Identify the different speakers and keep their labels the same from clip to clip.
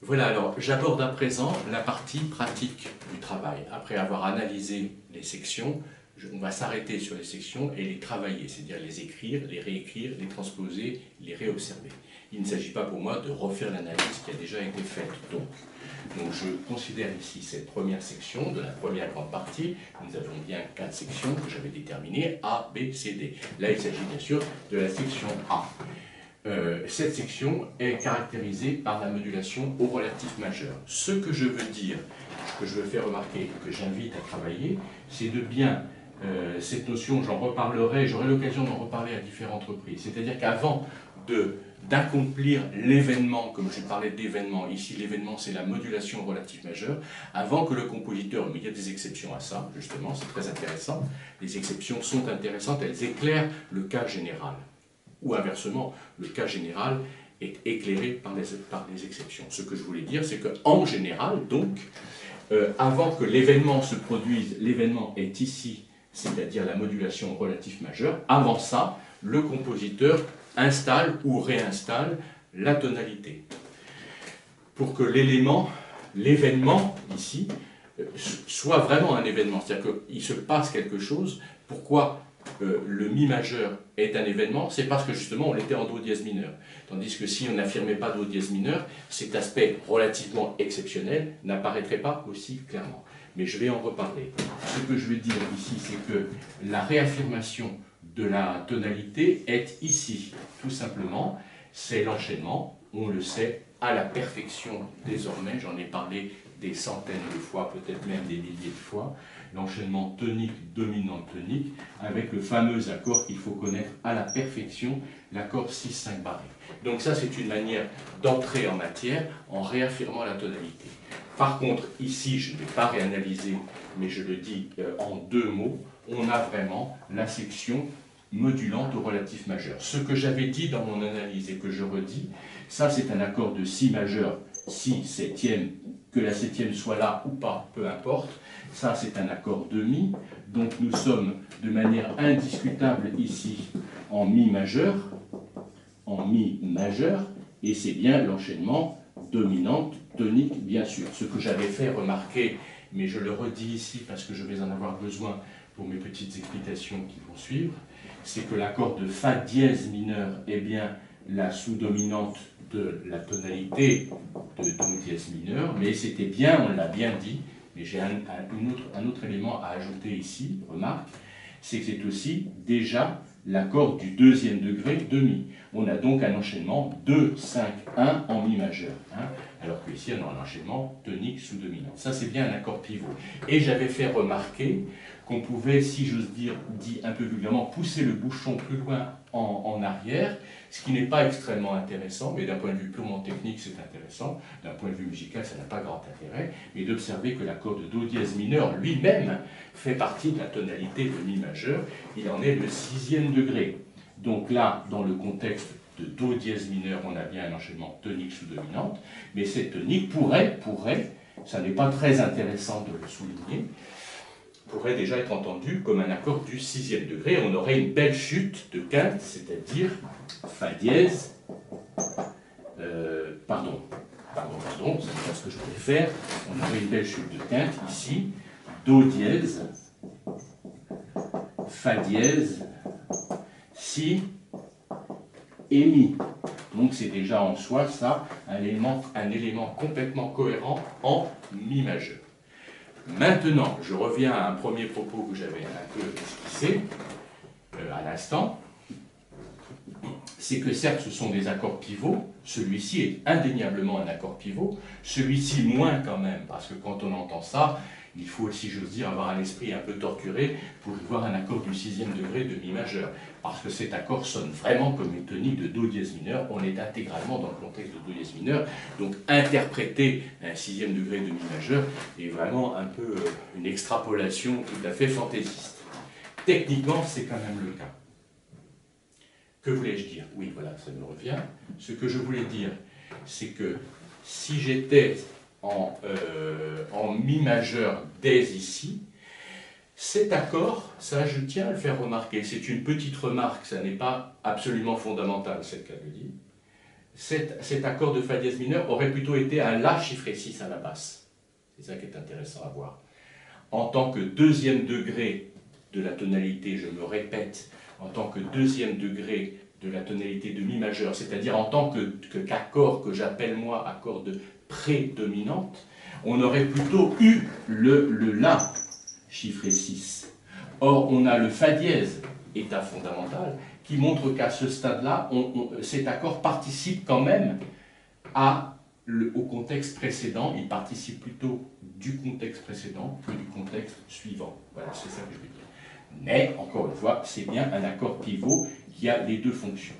Speaker 1: Voilà, alors j'aborde à présent la partie pratique du travail. Après avoir analysé les sections, on va s'arrêter sur les sections et les travailler, c'est-à-dire les écrire, les réécrire, les transposer, les réobserver. Il ne s'agit pas pour moi de refaire l'analyse qui a déjà été faite. Donc je considère ici cette première section de la première grande partie. Nous avons bien 4 sections que j'avais déterminées, A, B, C, D. Là, il s'agit bien sûr de la section A. Cette section est caractérisée par la modulation au relatif majeur. Ce que je veux dire, ce que je veux faire remarquer, que j'invite à travailler, c'est de bien, cette notion, j'en reparlerai, j'aurai l'occasion d'en reparler à différentes reprises. C'est-à-dire qu'avant d'accomplir l'événement, comme je parlais d'événement, ici l'événement c'est la modulation au relatif majeur, avant que le compositeur, mais il y a des exceptions à ça, justement, c'est très intéressant, les exceptions sont intéressantes, elles éclairent le cas général. Ou inversement, le cas général est éclairé par les exceptions. Ce que je voulais dire, c'est qu'en général, donc, avant que l'événement se produise, l'événement est ici, c'est-à-dire la modulation relative majeure. Avant ça, le compositeur installe ou réinstalle la tonalité. Pour que l'événement, ici, soit vraiment un événement, c'est-à-dire qu'il se passe quelque chose. Pourquoi le mi majeur est un événement? C'est parce que justement on était en do dièse mineur. Tandis que si on n'affirmait pas do dièse mineur, cet aspect relativement exceptionnel n'apparaîtrait pas aussi clairement. Mais je vais en reparler. Ce que je veux dire ici, c'est que la réaffirmation de la tonalité est ici. Tout simplement, c'est l'enchaînement, on le sait, à la perfection désormais, j'en ai parlé des centaines de fois, peut-être même des milliers de fois, l'enchaînement tonique, dominante tonique, avec le fameux accord qu'il faut connaître à la perfection, l'accord 6-5 barré. Donc ça, c'est une manière d'entrer en matière en réaffirmant la tonalité. Par contre, ici, je ne vais pas réanalyser, mais je le dis en 2 mots, on a vraiment la section modulante au relatif majeur. Ce que j'avais dit dans mon analyse et que je redis, ça c'est un accord de si majeur, si septième, que la septième soit là ou pas, peu importe. Ça c'est un accord de mi, donc nous sommes de manière indiscutable ici en mi majeur, et c'est bien l'enchaînement dominante, tonique, bien sûr. Ce que j'avais fait remarquer, mais je le redis ici parce que je vais en avoir besoin pour mes petites explications qui vont suivre, c'est que l'accord de Fa dièse mineur est bien la sous-dominante de la tonalité de Do dièse mineur, mais c'était bien, on l'a bien dit, mais j'ai un autre élément à ajouter ici, remarque, c'est que c'est aussi déjà l'accord du deuxième degré de Mi. On a donc un enchaînement 2, 5, 1 en Mi majeur, hein, alors qu'ici on a un enchaînement tonique sous-dominant. Ça c'est bien un accord pivot. Et j'avais fait remarquer qu'on pouvait, si j'ose dire, dit un peu vulgairement, pousser le bouchon plus loin en arrière, ce qui n'est pas extrêmement intéressant, mais d'un point de vue purement technique, c'est intéressant. D'un point de vue musical, ça n'a pas grand intérêt, mais d'observer que l'accord de Do dièse mineur lui-même fait partie de la tonalité de Mi majeur. Il en est le 6e degré. Donc là, dans le contexte de Do dièse mineur, on a bien un enchaînement tonique sous-dominante, mais cette tonique pourrait, ça n'est pas très intéressant de le souligner, pourrait déjà être entendu comme un accord du 6e degré. On aurait une belle chute de quinte, c'est-à-dire Fa dièse, pardon, c'est pas ce que je voulais faire, on aurait une belle chute de quinte ici, Do dièse, Fa dièse, Si et Mi. Donc c'est déjà en soi ça, un élément complètement cohérent en Mi majeur. Maintenant, je reviens à un premier propos que j'avais un peu esquissé à l'instant, c'est que certes ce sont des accords pivots, celui-ci est indéniablement un accord pivot, celui-ci moins quand même, parce que quand on entend ça, il faut, si j'ose dire, avoir un esprit un peu torturé pour y voir un accord du 6e degré de Mi majeur, parce que cet accord sonne vraiment comme une tonique de Do dièse mineur, on est intégralement dans le contexte de Do dièse mineur, donc interpréter un 6e degré de Mi majeur est vraiment un peu une extrapolation tout à fait fantaisiste. Techniquement, c'est quand même le cas. Que voulais-je dire? Oui, voilà, ça me revient. Ce que je voulais dire, c'est que si j'étais en Mi majeur dès ici, cet accord, ça je tiens à le faire remarquer, c'est une petite remarque, ça n'est pas absolument fondamental, c'est le cas de le dire. cet accord de Fa dièse mineur aurait plutôt été un La chiffré 6 à la basse. C'est ça qui est intéressant à voir. En tant que deuxième degré de la tonalité, je me répète, en tant que deuxième degré de la tonalité de Mi majeur, c'est-à-dire en tant qu'accord que j'appelle moi accord de prédominante, on aurait plutôt eu le La chiffré 6. Or, on a le Fa dièse, état fondamental, qui montre qu'à ce stade-là, cet accord participe quand même au contexte précédent. Il participe plutôt du contexte précédent que du contexte suivant. Voilà, c'est ça que je veux dire. Mais, encore une fois, c'est bien un accord pivot qui a les deux fonctions.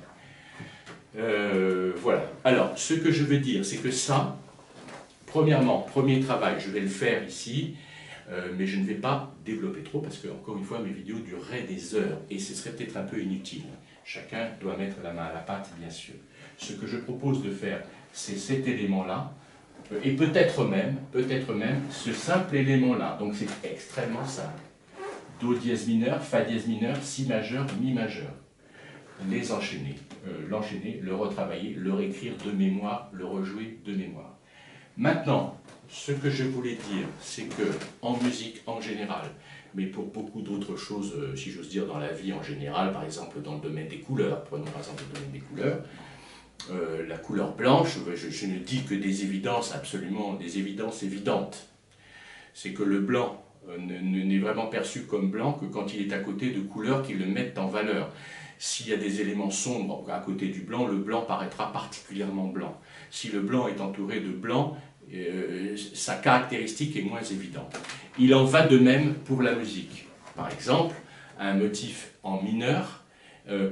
Speaker 1: Voilà. Alors, ce que je veux dire, c'est que ça, premièrement, premier travail, je vais le faire ici, mais je ne vais pas développer trop parce que, encore une fois, mes vidéos dureraient des heures et ce serait peut-être un peu inutile. Chacun doit mettre la main à la pâte, bien sûr. Ce que je propose de faire, c'est cet élément-là, et peut-être même ce simple élément-là. Donc c'est extrêmement simple. Do dièse mineur, Fa dièse mineur, Si majeur, Mi majeur. Les enchaîner, l'enchaîner, le retravailler, le réécrire de mémoire, le rejouer de mémoire. Maintenant, ce que je voulais dire, c'est que en musique en général, mais pour beaucoup d'autres choses, si j'ose dire, dans la vie en général, par exemple dans le domaine des couleurs, prenons par exemple le domaine des couleurs, la couleur blanche, je ne dis que des évidences, absolument des évidences évidentes. C'est que le blanc n'est vraiment perçu comme blanc que quand il est à côté de couleurs qui le mettent en valeur. S'il y a des éléments sombres à côté du blanc, le blanc paraîtra particulièrement blanc. Si le blanc est entouré de blanc, sa caractéristique est moins évidente. Il en va de même pour la musique. Par exemple, un motif en mineur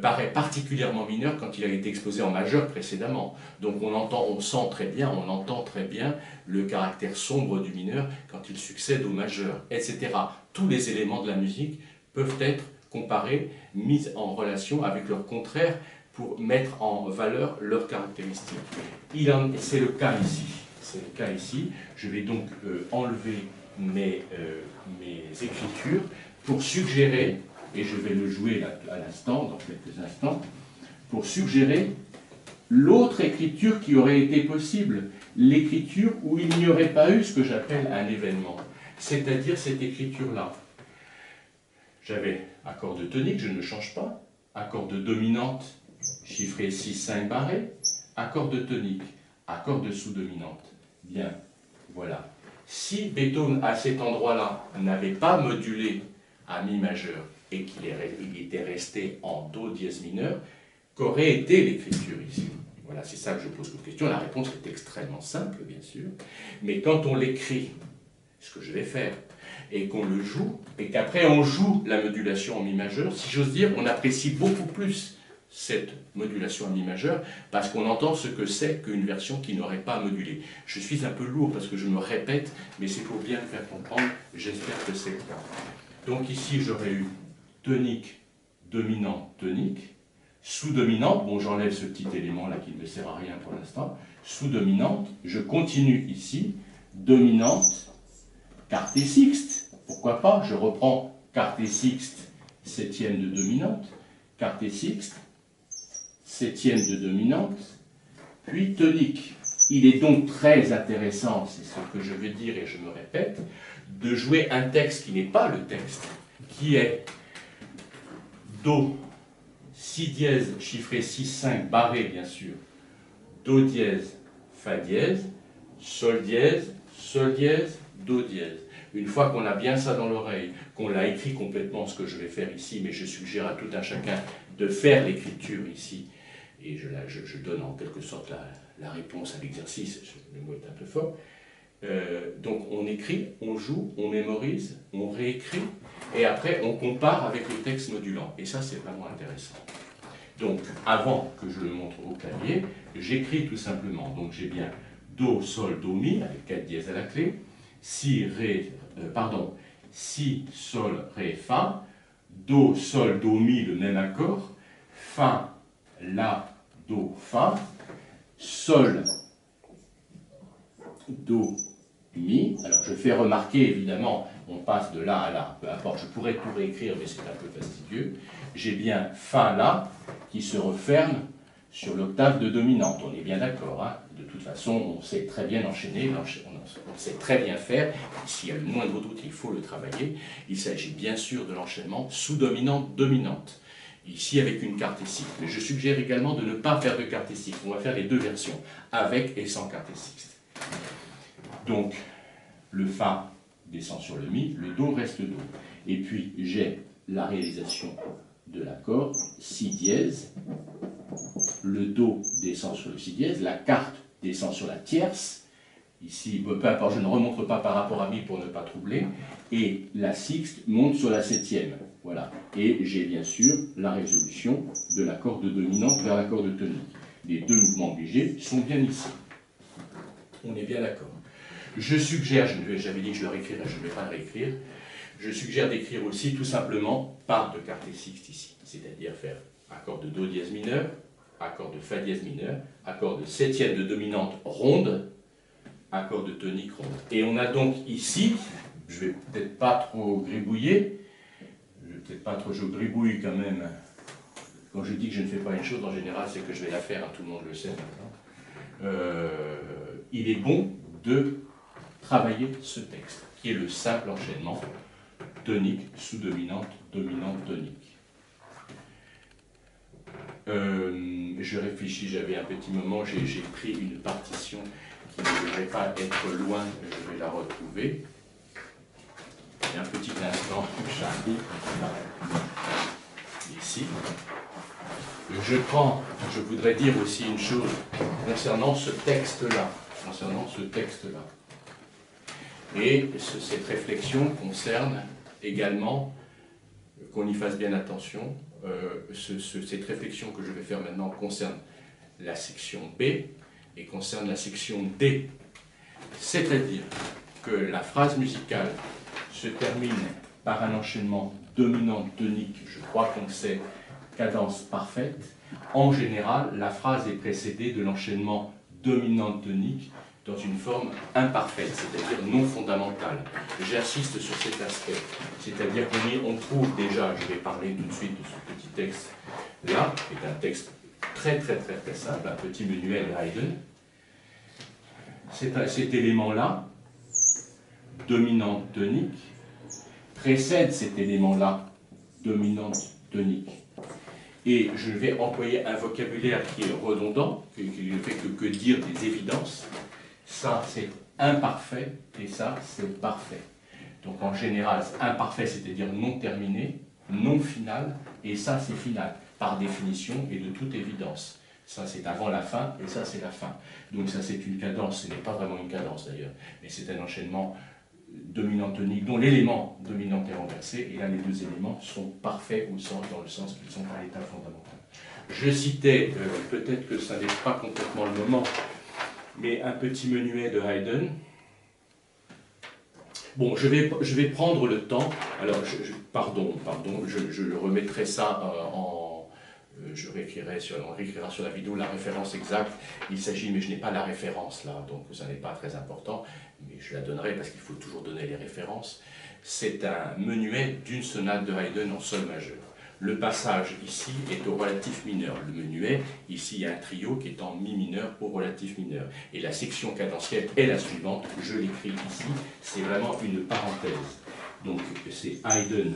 Speaker 1: paraît particulièrement mineur quand il a été exposé en majeur précédemment. Donc on entend très bien le caractère sombre du mineur quand il succède au majeur, etc. Tous les éléments de la musique peuvent être comparés, mis en relation avec leur contraire pour mettre en valeur leurs caractéristiques. C'est le cas ici. C'est le cas ici. Je vais donc enlever mes écritures pour suggérer, et je vais le jouer à l'instant, dans quelques instants, pour suggérer l'autre écriture qui aurait été possible, l'écriture où il n'y aurait pas eu ce que j'appelle un événement, c'est-à-dire cette écriture-là. J'avais accord de tonique, je ne change pas, accord de dominante, chiffré 6-5 barré, accord de tonique, accord de sous-dominante. Bien, voilà. Si Beethoven, à cet endroit-là, n'avait pas modulé à Mi majeur et qu'il était resté en Do dièse mineur, qu'aurait été l'écriture ici? Voilà, c'est ça que je pose comme question. La réponse est extrêmement simple, bien sûr. Mais quand on l'écrit, ce que je vais faire, et qu'on le joue, et qu'après on joue la modulation en Mi majeur, si j'ose dire, on apprécie beaucoup plus cette modulation en Mi majeur, parce qu'on entend ce que c'est qu'une version qui n'aurait pas modulé. Je suis un peu lourd parce que je me répète, mais c'est pour bien me faire comprendre, j'espère que c'est le cas. Donc ici j'aurais eu tonique, dominante, tonique, sous-dominante, bon j'enlève ce petit élément là qui ne me sert à rien pour l'instant, sous-dominante, je continue ici, dominante, quartet sixte, pourquoi pas, je reprends quartet sixte, septième de dominante, quartet sixte, septième de dominante, puis tonique. Il est donc très intéressant, c'est ce que je veux dire et je me répète, de jouer un texte qui n'est pas le texte, qui est Do, Si dièse, chiffré 6-5, barré bien sûr, Do dièse, Fa dièse, Sol dièse, Do dièse. Une fois qu'on a bien ça dans l'oreille, qu'on l'a écrit complètement, ce que je vais faire ici, mais je suggère à tout un chacun de faire l'écriture ici, et je donne en quelque sorte la réponse à l'exercice, le mot est un peu fort. Donc on écrit, on joue, on mémorise, on réécrit, et après on compare avec le texte modulant. Et ça c'est vraiment intéressant. Donc avant que je le montre au clavier, j'écris tout simplement. Donc j'ai bien Do, Sol, Do, Mi, avec 4 dièses à la clé, Si, Sol, Ré, Fa, Do, Sol, Do, Mi, le même accord, Fa, La, Do, Fa, Sol, Do, Mi. Alors je fais remarquer, évidemment, on passe de là à là, peu importe, je pourrais tout réécrire, mais c'est un peu fastidieux. J'ai bien Fa, La, qui se referme sur l'octave de dominante. On est bien d'accord, hein? De toute façon, on sait très bien enchaîner, on sait très bien faire. S'il y a le moindre doute, il faut le travailler. Il s'agit bien sûr de l'enchaînement sous-dominante-dominante. Ici, avec une carte et sixte. Mais je suggère également de ne pas faire de carte et sixte. On va faire les deux versions, avec et sans carte et sixte. Donc, le Fa descend sur le Mi, le Do reste Do. Et puis, j'ai la réalisation de l'accord Si dièse. Le Do descend sur le Si dièse, la carte descend sur la tierce. Ici, peu importe, je ne remonte pas par rapport à Mi pour ne pas troubler. Et la sixte monte sur la septième. Voilà. Et j'ai bien sûr la résolution de l'accord de dominante vers l'accord de tonique. Les deux mouvements obligés sont bien ici. On est bien d'accord. Je suggère, j'avais dit que je le réécrirais, je ne vais pas le réécrire. Je suggère d'écrire aussi tout simplement part de carte et sixte ici. C'est-à-dire faire accord de Do dièse mineur, accord de Fa dièse mineur, accord de septième de dominante ronde, accord de tonique ronde. Et on a donc ici, je vais peut-être pas trop gribouiller, je gribouille quand même. Quand je dis que je ne fais pas une chose, en général, c'est que je vais la faire, hein, tout le monde le sait maintenant. Il est bon de travailler ce texte, qui est le simple enchaînement tonique, sous-dominante, dominante, tonique. Je réfléchis, j'avais un petit moment, j'ai pris une partition qui ne devrait pas être loin, je vais la retrouver. Et un petit instant, j'arrive ici. Je voudrais dire aussi une chose concernant ce texte-là. Et cette réflexion concerne également, qu'on y fasse bien attention, cette réflexion que je vais faire maintenant concerne la section B et concerne la section D. C'est-à-dire que la phrase musicale se termine par un enchaînement dominante-tonique, je crois qu'on sait, cadence parfaite. En général, la phrase est précédée de l'enchaînement dominante-tonique dans une forme imparfaite, c'est-à-dire non fondamentale. J'insiste sur cet aspect, c'est-à-dire qu'on trouve déjà, je vais parler tout de suite de ce petit texte-là, qui est un texte très simple, un petit menuet de Haydn. Cet élément-là, dominante tonique, précède cet élément-là, dominante tonique. Et je vais employer un vocabulaire qui est redondant, qui ne fait que dire des évidences. Ça, c'est imparfait, et ça, c'est parfait. Donc en général, imparfait, c'est-à-dire non terminé, non final, et ça, c'est final, par définition et de toute évidence. Ça, c'est avant la fin, et ça, c'est la fin. Donc ça, c'est une cadence, ce n'est pas vraiment une cadence d'ailleurs, mais c'est un enchaînement dominant-tonique, dont l'élément dominant est renversé, et là, les deux éléments sont parfaits dans le sens qu'ils sont à l'état fondamental. Je citais, peut-être que ça n'est pas complètement le moment, mais un petit menuet de Haydn. Bon, je vais prendre le temps, alors, pardon, je remettrai ça on réécrira sur la vidéo la référence exacte. Il s'agit, mais je n'ai pas la référence là, donc ça n'est pas très important, mais je la donnerai parce qu'il faut toujours donner les références. C'est un menuet d'une sonate de Haydn en sol majeur. Le passage ici est au relatif mineur. Le menuet, ici il y a un trio qui est en mi mineur au relatif mineur. Et la section cadentielle est la suivante, je l'écris ici, c'est vraiment une parenthèse. Donc c'est Haydn,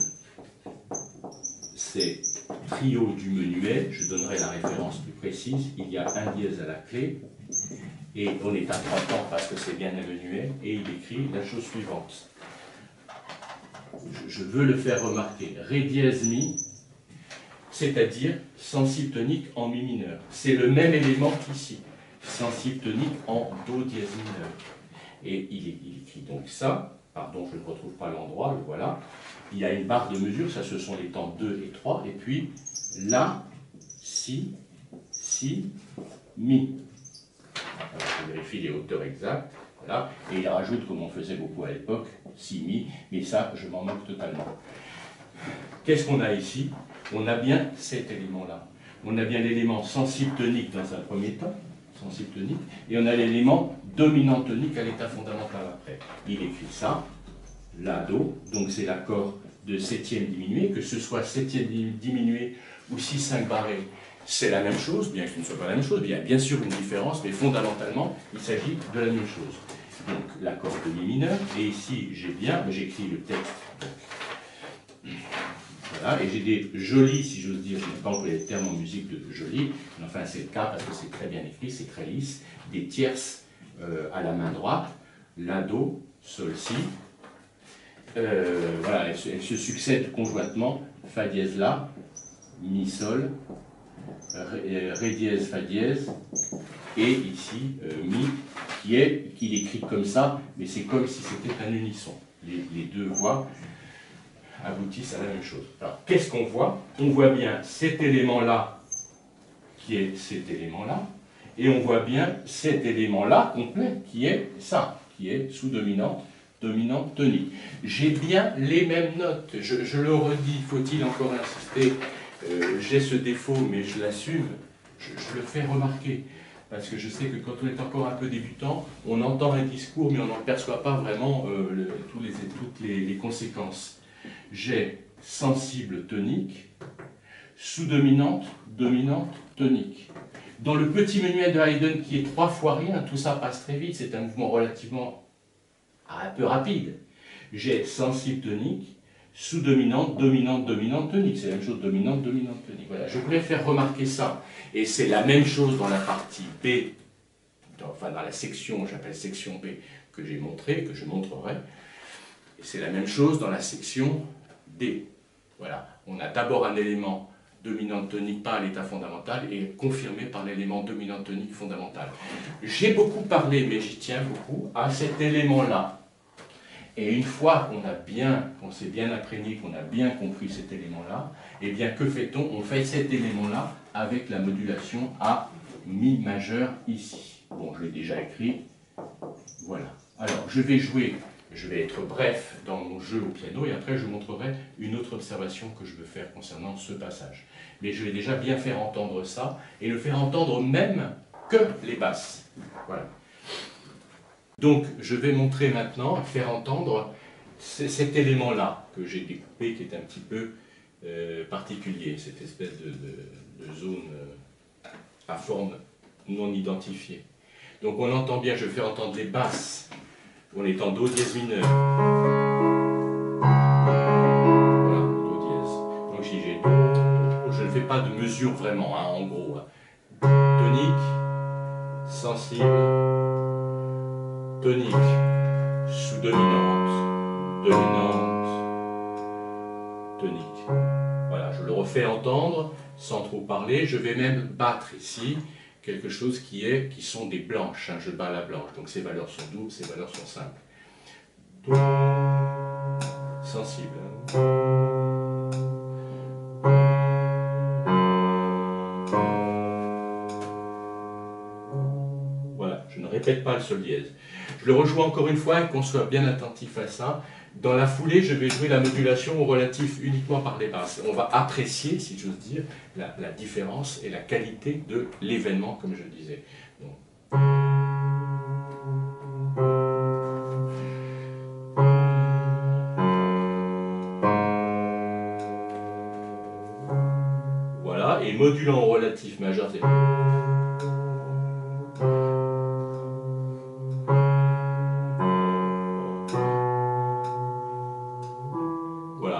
Speaker 1: c'est trio du menuet, je donnerai la référence plus précise, il y a un dièse à la clé, et on est à 3 temps parce que c'est bien un menuet, et il écrit la chose suivante. Je veux le faire remarquer, Ré dièse mi, c'est-à-dire sensible tonique en mi mineur. C'est le même élément qu'ici, sensible tonique en do dièse mineur. Et il écrit donc ça, pardon, je ne retrouve pas l'endroit, le voilà. Il y a une barre de mesure, ça ce sont les temps 2 et 3, et puis La, Si, Mi. Alors, je vérifie les hauteurs exactes, voilà. Et il rajoute, comme on faisait beaucoup à l'époque, Si, Mi, mais ça, je m'en moque totalement. Qu'est-ce qu'on a ici? On a bien cet élément-là. On a bien l'élément sensible tonique dans un premier temps, sensible tonique, et on a l'élément dominant tonique à l'état fondamental après. Il écrit ça, La, Do, donc c'est l'accord de septième diminué, que ce soit septième diminué ou 6-5 barré, c'est la même chose, bien qu'il ne soit pas la même chose. Il y a bien sûr une différence, mais fondamentalement, il s'agit de la même chose. Donc, l'accord de mi mineur, et ici, j'ai bien, j'écris le texte. Voilà, et j'ai des jolis, si j'ose dire, je n'ai pas employé le terme en musique de jolis, mais enfin c'est le cas parce que c'est très bien écrit, c'est très lisse, des tierces à la main droite, la, do, sol, si. Voilà, elles se succèdent conjointement, fa dièse la, mi sol, ré dièse, fa dièse, et ici mi, qui est écrit comme ça, mais c'est comme si c'était un unisson. Les deux voix aboutissent à la même chose. Alors, qu'est-ce qu'on voit? On voit bien cet élément-là, qui est cet élément-là, et on voit bien cet élément-là complet, qui est ça, qui est sous-dominante, dominante, tonique. J'ai bien les mêmes notes, je le redis, faut-il encore insister, j'ai ce défaut, mais je l'assume, je le fais remarquer. Parce que je sais que quand on est encore un peu débutant, on entend un discours, mais on n'en perçoit pas vraiment toutes les conséquences. J'ai sensible tonique, sous-dominante, dominante, tonique. Dans le petit menuet de Haydn, qui est 3 fois rien, tout ça passe très vite, c'est un mouvement relativement un peu rapide. J'ai sensible tonique, sous-dominante, dominante, dominante, tonique. C'est la même chose, dominante, dominante, tonique. Voilà, je voulais faire remarquer ça. Et c'est la même chose dans la partie B, enfin dans la section, j'appelle section B, que j'ai montré, que je montrerai. Et c'est la même chose dans la section D. Voilà, on a d'abord un élément dominante tonique pas à l'état fondamental et confirmé par l'élément dominante tonique fondamental. J'ai beaucoup parlé, mais j'y tiens beaucoup, à cet élément-là. Et une fois qu'on s'est bien imprégné, qu'on a bien compris cet élément-là, eh bien que fait-on? On fait cet élément-là avec la modulation à mi majeur ici. Bon, je l'ai déjà écrit. Voilà. Alors, je vais être bref dans mon jeu au piano et après je montrerai une autre observation que je veux faire concernant ce passage. Mais je vais déjà bien faire entendre ça et le faire entendre même que les basses. Voilà. Donc, je vais montrer maintenant, faire entendre cet élément-là que j'ai découpé, qui est un petit peu particulier, cette espèce de zone à forme non identifiée. Donc, on entend bien, je vais faire entendre les basses. On est en do dièse mineur. Voilà, do dièse. Donc, si j'ai do, je ne fais pas de mesure vraiment, hein, en gros. Hein. Tonique, sensible, tonique, sous-dominante, dominante, tonique. Voilà, je le refais entendre sans trop parler. Je vais même battre ici quelque chose qui sont des blanches. Hein. Je bats la blanche, donc ces valeurs sont doubles, ces valeurs sont simples. Do, sensible. Voilà, je ne répète pas le sol dièse. Je le rejoue encore une fois et qu'on soit bien attentif à ça. Dans la foulée, je vais jouer la modulation au relatif uniquement par les basses. On va apprécier, si j'ose dire, la différence et la qualité de l'événement, comme je le disais. Donc. Voilà, et modulant au relatif majeur, c'est...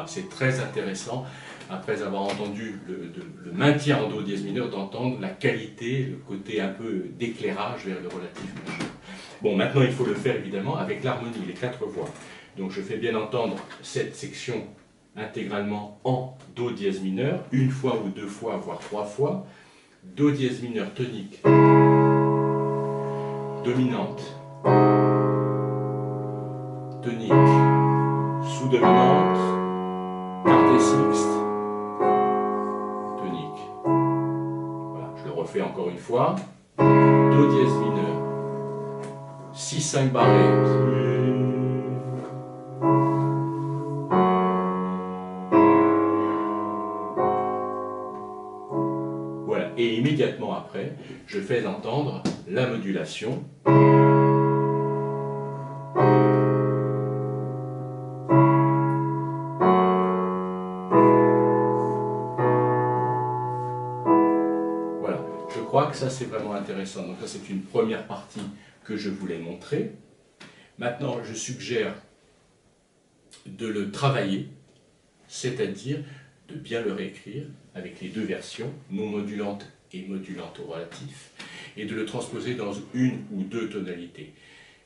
Speaker 1: C'est très intéressant, après avoir entendu le maintien en do dièse mineur, d'entendre la qualité, le côté un peu d'éclairage vers le relatif majeur. Bon, maintenant il faut le faire évidemment avec l'harmonie, les 4 voix. Donc je fais bien entendre cette section intégralement en do dièse mineur, une fois ou 2 fois, voire 3 fois. Do dièse mineur tonique, dominante, tonique, sous-dominante, quartet sixte, tonique. Voilà, je le refais encore une fois. Do dièse mineur, 6-5 barré. Voilà, et immédiatement après, je fais entendre la modulation. que ça c'est vraiment intéressant. Donc ça c'est une première partie que je voulais montrer. Maintenant, je suggère de le travailler, c'est-à-dire de bien le réécrire avec les deux versions, non modulante et modulante au relatif, et de le transposer dans une ou deux tonalités.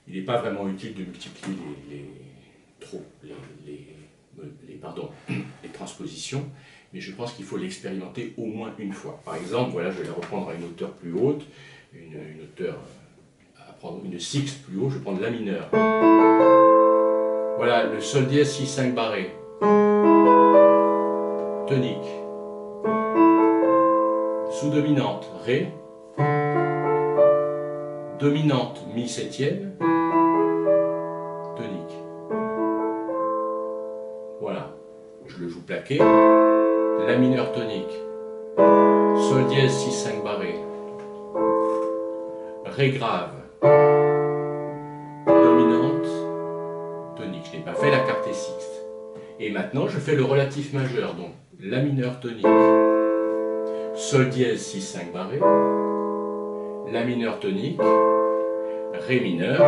Speaker 1: Il n'est pas vraiment utile de multiplier les transpositions, mais je pense qu'il faut l'expérimenter au moins une fois. Par exemple, voilà, je vais la reprendre à une hauteur plus haute, une hauteur à prendre une sixte plus haut, je vais prendre la mineure. Voilà, le sol dièse 6-5 barré. Tonique. Sous-dominante, Ré. Dominante, Mi septième. Tonique. Voilà, je le joue plaqué. La mineure tonique. Sol dièse 6-5 barré. Ré grave. Dominante. Tonique. Je n'ai pas fait la quarté sixte. Et maintenant, je fais le relatif majeur. Donc, la mineure tonique. Sol dièse 6-5 barré. La mineure tonique. Ré mineur.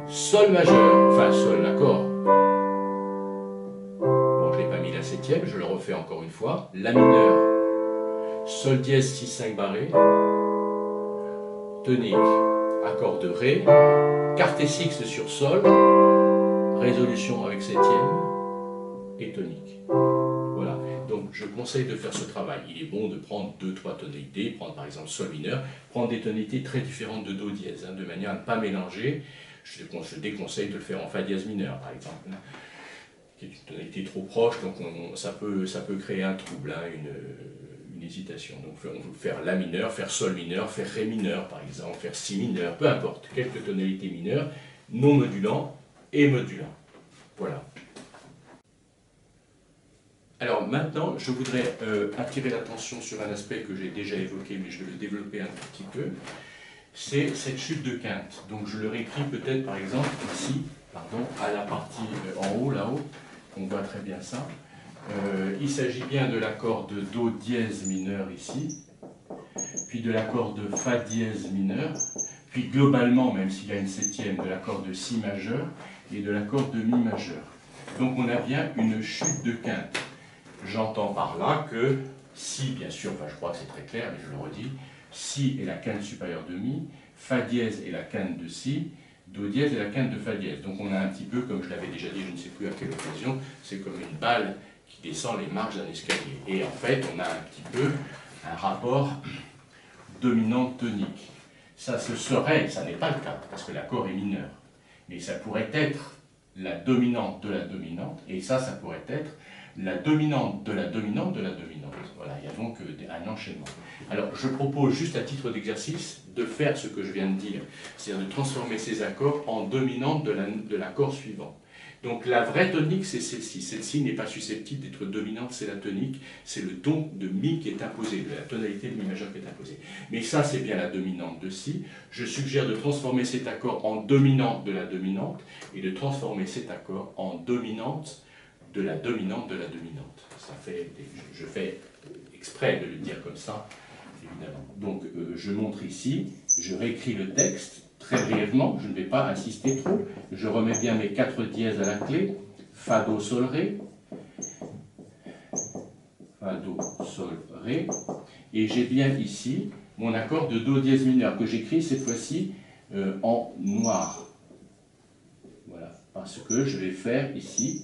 Speaker 1: Sol majeur. Enfin, sol, l'accord. Bon, je n'ai pas mis la septième. Je le refais encore une fois. La mineure. Sol dièse 6-5 barré. Tonique. Accord de Ré. Quarté sixte sur Sol. Résolution avec septième et tonique. Voilà, donc je conseille de faire ce travail. Il est bon de prendre 2-3 tonalités, prendre par exemple Sol mineur, prendre des tonalités très différentes de Do dièse, de manière à ne pas mélanger. Je déconseille de le faire en Fa dièse mineur par exemple, qui est une tonalité trop proche, donc ça peut créer un trouble, une hésitation. Donc on peut faire La mineur, faire Sol mineur, faire Ré mineur par exemple, faire Si mineur, peu importe, quelques tonalités mineures, non modulant et modulant. Voilà. Alors maintenant, je voudrais attirer l'attention sur un aspect que j'ai déjà évoqué, mais je vais le développer un tout petit peu. C'est cette chute de quinte. Donc je le réécris peut-être par exemple ici, pardon, à la partie en haut, là-haut, on voit très bien ça. Il s'agit bien de l'accord de Do dièse mineur ici, puis de l'accord de Fa dièse mineur, puis globalement, même s'il y a une septième, de l'accord de Si majeur et de l'accord de Mi majeur. Donc on a bien une chute de quinte. J'entends par là que Si, bien sûr, enfin je crois que c'est très clair, mais je le redis, Si est la quinte supérieure de Mi, Fa dièse est la quinte de Si, Do dièse est la quinte de Fa dièse. Donc on a un petit peu, comme je l'avais déjà dit, je ne sais plus à quelle occasion, c'est comme une balle qui descend les marches d'un escalier. Et en fait, on a un petit peu un rapport dominante tonique. Ça se serait, ça n'est pas le cas, parce que l'accord est mineur. Mais ça pourrait être la dominante de la dominante, et ça pourrait être la dominante de la dominante de la dominante. Voilà, il y a donc un enchaînement. Alors, je propose juste à titre d'exercice de faire ce que je viens de dire, c'est-à-dire de transformer ces accords en dominante de l'accord suivant. Donc la vraie tonique, c'est celle-ci. Celle-ci n'est pas susceptible d'être dominante, c'est la tonique, c'est le ton de Mi qui est imposé, la tonalité de Mi majeur qui est imposée. Mais ça, c'est bien la dominante de Si. Je suggère de transformer cet accord en dominante de la dominante et de transformer cet accord en dominante de la dominante de la dominante. Ça fait, je fais exprès de le dire comme ça, évidemment. Donc je montre ici, je réécris le texte. Très brièvement, je ne vais pas insister trop, je remets bien mes 4 dièses à la clé, Fa, Do, Sol, Ré, Fa, Do, Sol, Ré, et j'ai bien ici mon accord de Do dièse mineur, que j'écris cette fois-ci en noir. Voilà, parce que je vais faire ici,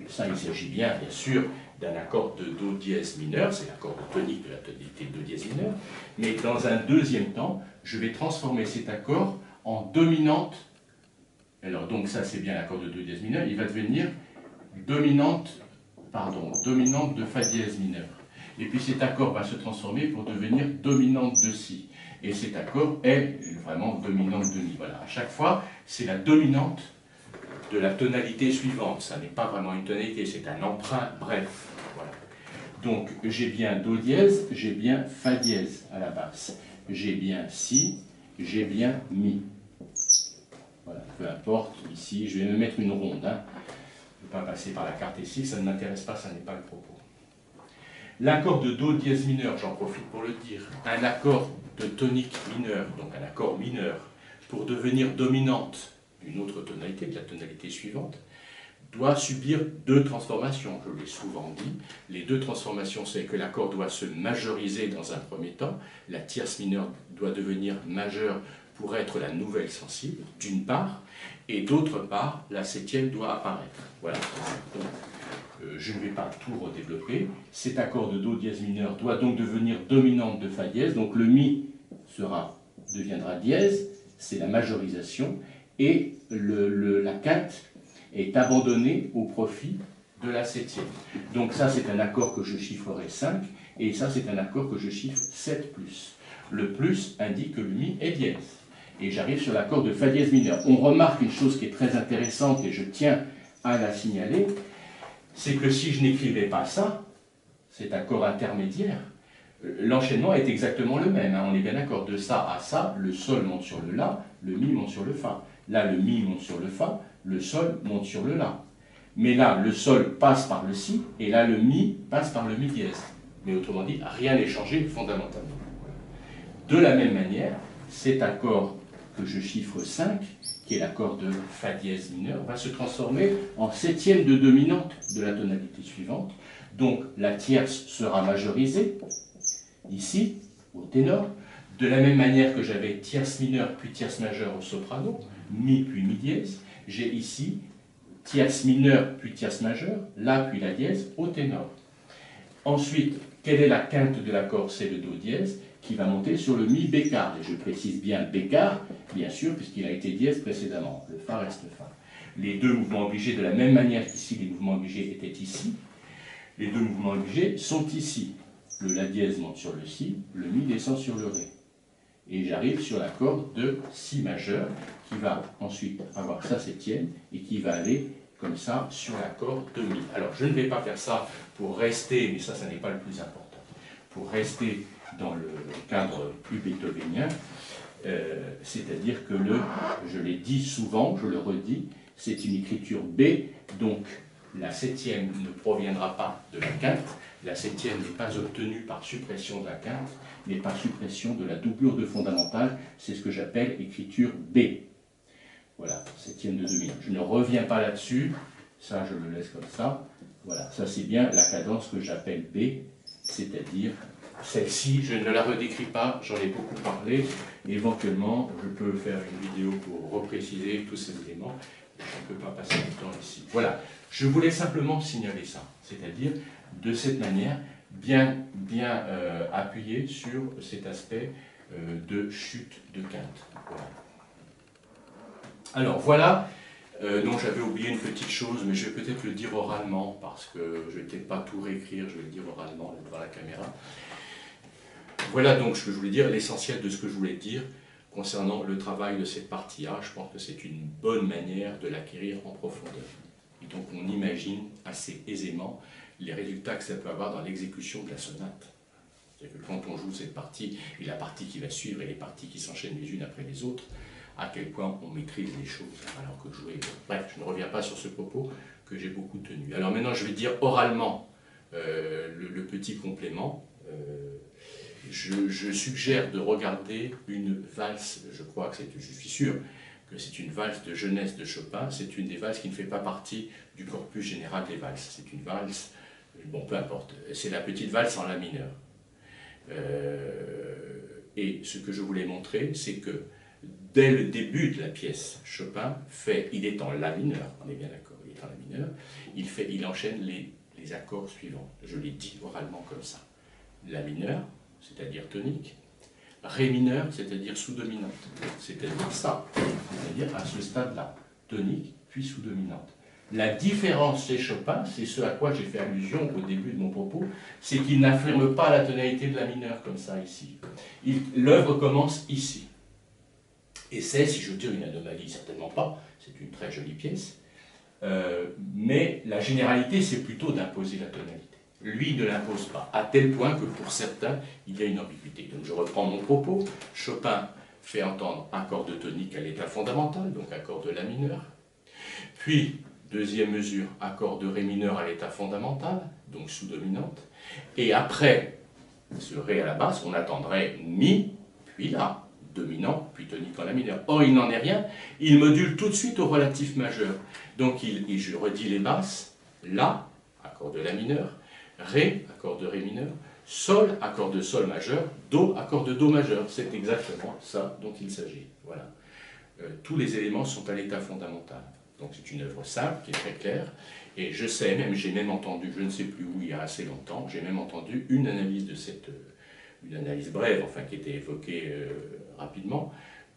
Speaker 1: ça il s'agit bien sûr d'un accord de Do dièse mineur, c'est l'accord de tonique de la tonalité de Do dièse mineur, mais dans un deuxième temps, je vais transformer cet accord en dominante. Alors donc ça c'est bien l'accord de Do dièse mineur, il va devenir dominante de Fa dièse mineur. Et puis cet accord va se transformer pour devenir dominante de Si. Et cet accord est vraiment dominante de Mi. Voilà, à chaque fois, c'est la dominante de la tonalité suivante. Ça n'est pas vraiment une tonalité, c'est un emprunt bref. Voilà. Donc j'ai bien Do dièse, j'ai bien Fa dièse à la basse. J'ai bien Si, j'ai bien Mi. Voilà, peu importe, ici, je vais me mettre une ronde. Hein. Je ne vais pas passer par la carte ici, ça ne m'intéresse pas, ça n'est pas le propos. L'accord de Do dièse mineur, j'en profite pour le dire, un accord de tonique mineur, donc un accord mineur, pour devenir dominante d'une autre tonalité, de la tonalité suivante, doit subir deux transformations, je l'ai souvent dit. Les deux transformations, c'est que l'accord doit se majoriser dans un premier temps, la tierce mineure doit devenir majeure pour être la nouvelle sensible, d'une part, et d'autre part, la septième doit apparaître. Voilà. Donc, je ne vais pas tout redévelopper. Cet accord de Do dièse mineur doit donc devenir dominante de Fa dièse, donc le Mi deviendra dièse, c'est la majorisation, et la quinte est abandonnée au profit de la septième. Donc ça, c'est un accord que je chiffrerai 5, et ça, c'est un accord que je chiffre 7+. Le plus indique que le Mi est dièse. Et j'arrive sur l'accord de Fa dièse mineur. On remarque une chose qui est très intéressante, et je tiens à la signaler, c'est que si je n'écrivais pas ça, cet accord intermédiaire, l'enchaînement est exactement le même. On est bien d'accord, de ça à ça, le Sol monte sur le La, le Mi monte sur le Fa. Là, le Mi monte sur le Fa, le Sol monte sur le La. Mais là, le Sol passe par le Si, et là, le Mi passe par le Mi dièse. Mais autrement dit, rien n'est changé fondamentalement. De la même manière, cet accord que je chiffre 5, qui est l'accord de Fa dièse mineur, va se transformer en septième de dominante de la tonalité suivante. Donc la tierce sera majorisée, ici, au ténor, de la même manière que j'avais tierce mineure puis tierce majeure au soprano, Mi puis Mi dièse, j'ai ici tierce mineure puis tierce majeure, La puis La dièse au ténor. Ensuite, quelle est la quinte de l'accord? C'est le Do dièse, qui va monter sur le Mi bécard. Et je précise bien bécard, bien sûr, puisqu'il a été dièse précédemment. Le Fa reste Fa. Les deux mouvements obligés, de la même manière qu'ici, les mouvements obligés étaient ici, les deux mouvements obligés sont ici. Le La dièse monte sur le Si, le Mi descend sur le Ré. Et j'arrive sur l'accord de Si majeur, qui va ensuite avoir sa septième, et qui va aller comme ça sur l'accord de Mi. Alors, je ne vais pas faire ça pour rester, mais ça n'est pas le plus important, pour rester dans le cadre plus beethovénien, c'est-à-dire que je l'ai dit souvent, je le redis, c'est une écriture B, donc la septième ne proviendra pas de la quinte, la septième n'est pas obtenue par suppression de la quinte, mais par suppression de la doublure de fondamentale, c'est ce que j'appelle écriture B. Voilà, septième de dominante. Je ne reviens pas là-dessus, ça je le laisse comme ça. Voilà, ça c'est bien la cadence que j'appelle B, c'est-à-dire celle-ci, je ne la redécris pas, j'en ai beaucoup parlé. Éventuellement, je peux faire une vidéo pour repréciser tous ces éléments. Je ne peux pas passer du temps ici. Voilà, je voulais simplement signaler ça, c'est-à-dire de cette manière, bien appuyer sur cet aspect de chute de quinte. Voilà. Alors voilà, non, j'avais oublié une petite chose, mais je vais peut-être le dire oralement, parce que je ne vais peut-être pas tout réécrire, je vais le dire oralement devant la caméra. Voilà donc ce que je voulais dire, l'essentiel de ce que je voulais dire concernant le travail de cette partie A. Je pense que c'est une bonne manière de l'acquérir en profondeur. Et donc on imagine assez aisément les résultats que ça peut avoir dans l'exécution de la sonate. C'est-à-dire que quand on joue cette partie, et la partie qui va suivre, et les parties qui s'enchaînent les unes après les autres, à quel point on maîtrise les choses, alors que jouer... Bref, je ne reviens pas sur ce propos que j'ai beaucoup tenu. Alors maintenant, je vais dire oralement le petit complément. Je suggère de regarder une valse, je suis sûr que c'est une valse de jeunesse de Chopin, c'est une des valses qui ne fait pas partie du corpus général des valses. C'est une valse, bon peu importe, c'est la petite valse en La mineur. Et ce que je voulais montrer, c'est que dès le début de la pièce, Chopin il est en La mineur, on est bien d'accord, il est en La mineur, il enchaîne les accords suivants. Je l'ai dit oralement comme ça. La mineur, c'est-à-dire tonique, Ré mineur, c'est-à-dire sous-dominante, c'est-à-dire ça, c'est-à-dire à ce stade-là, tonique puis sous-dominante. La différence chez Chopin, c'est ce à quoi j'ai fait allusion au début de mon propos, c'est qu'il n'affirme pas la tonalité de La mineur comme ça ici. L'œuvre commence ici. Et c'est, si je tire une anomalie, certainement pas, c'est une très jolie pièce, mais la généralité, c'est plutôt d'imposer la tonalité. Lui ne l'impose pas, à tel point que pour certains, il y a une ambiguïté. Donc je reprends mon propos. Chopin fait entendre un accord de tonique à l'état fondamental, donc accord de La mineur. Puis, Deuxième mesure, accord de Ré mineur à l'état fondamental, donc sous-dominante. Et après ce Ré à la basse, on attendrait Mi, puis La, dominant, puis tonique en La mineur. Or, il n'en est rien, il module tout de suite au relatif majeur. Donc, je redis les basses, La, accord de La mineur, Ré, accord de Ré mineur, Sol, accord de Sol majeur, Do, accord de Do majeur. C'est exactement ça dont il s'agit. Voilà. Tous les éléments sont à l'état fondamental. Donc c'est une œuvre simple, qui est très claire, et je sais, j'ai même entendu, je ne sais plus où, il y a assez longtemps, j'ai même entendu une analyse de une analyse brève, enfin qui était évoquée rapidement,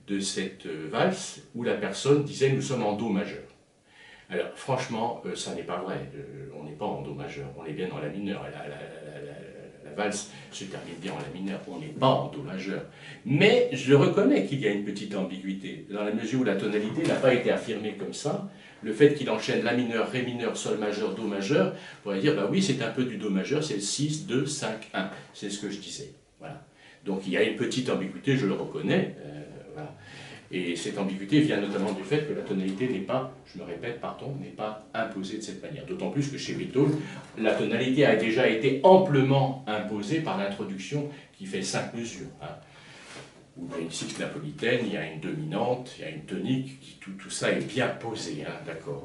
Speaker 1: de cette valse, où la personne disait « nous sommes en Do majeur ». Alors franchement, ça n'est pas vrai, on n'est pas en Do majeur, on est bien dans La mineur, la valse se termine bien en La mineur, on n'est pas en Do majeur. Mais je reconnais qu'il y a une petite ambiguïté, dans la mesure où la tonalité n'a pas été affirmée comme ça. Le fait qu'il enchaîne La mineur, Ré mineur, Sol majeur, Do majeur, on pourrait dire, bah oui, c'est un peu du Do majeur, c'est 6, 2, 5, 1. C'est ce que je disais. Voilà. Donc il y a une petite ambiguïté, je le reconnais. Voilà. Et cette ambiguïté vient notamment du fait que la tonalité n'est pas, je me répète, pardon, n'est pas imposée de cette manière. D'autant plus que chez Beethoven, la tonalité a déjà été amplement imposée par l'introduction qui fait 5 mesures. Hein. Où il y a une sixte napolitaine, il y a une dominante, il y a une tonique, tout ça est bien posé, hein, d'accord.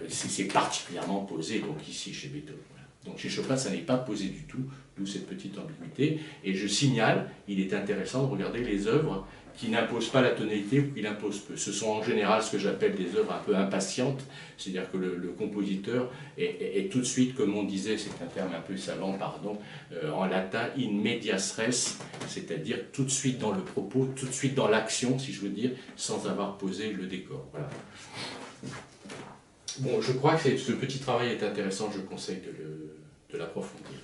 Speaker 1: C'est particulièrement posé donc ici chez Beethoven. Voilà. Donc chez Chopin, ça n'est pas posé du tout, d'où cette petite ambiguïté. Et je signale, il est intéressant de regarder les œuvres qui n'imposent pas la tonalité ou qui l'imposent peu. Ce sont en général ce que j'appelle des œuvres un peu impatientes, c'est-à-dire que le compositeur est tout de suite, comme on disait, c'est un terme un peu savant, pardon, en latin, in medias res, c'est-à-dire tout de suite dans le propos, tout de suite dans l'action, si je veux dire, sans avoir posé le décor. Voilà. Bon, je crois que ce petit travail est intéressant, je conseille de l'approfondir.